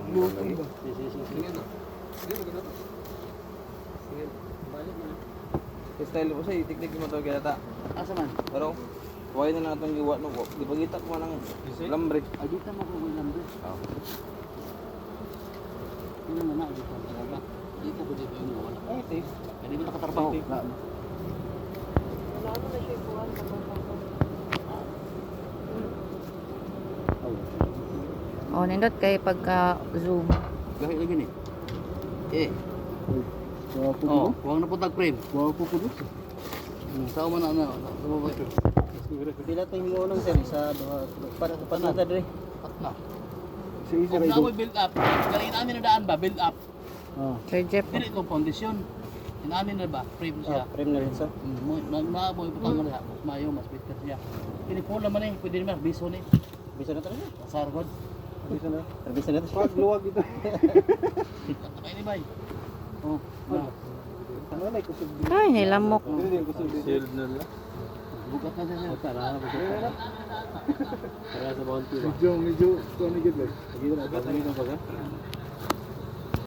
Lutong ba? Sige na. Sige na. Sige. Balik mo na. Style mo sa'yo, tiktik mo ito kaya ta. Asa man? Pero, huwag na natin giwa no. Di ba kita ko ng lambre? Agita mo kung lambre. Oo. Ano na na, agita mo talaga. Dito ko dito yung wala. Ay, safe. Hindi mo nakatrabaho. Wala mo na siya ipuan sa mga. Oh, nindot kay pagka zoom. Gahit lagi ni. Eh. Wapo Oh, ko. huwag na po tag-frame. Wapo ko doon. Saan man na. Pila tayong hingunong sir sa duha. Paano ta dire? At na. Si Isa Kung rin na mo build up, galing namin na daan ba? Build up. Ah. Sir Jeff. Dili ko foundation. Inamin na ba? Frame siya. Frame na rin sa. Nagmaaboy putang mo na. Mayo mas bitter siya. Kini po naman eh, pwede naman biso ni. Bisa na talaga. Sargod. Bisa na. Bisa na. Pag luwag ito. Kaya ni bay. Oh, na. Ano na kusog din. Ay, nilamok. Dili din kusog din. Shield na lang. Bukat na siya. Tara na. Tara sa bounty ba. Medyo kuha na gid. Sige na. Pagkakita ba ka?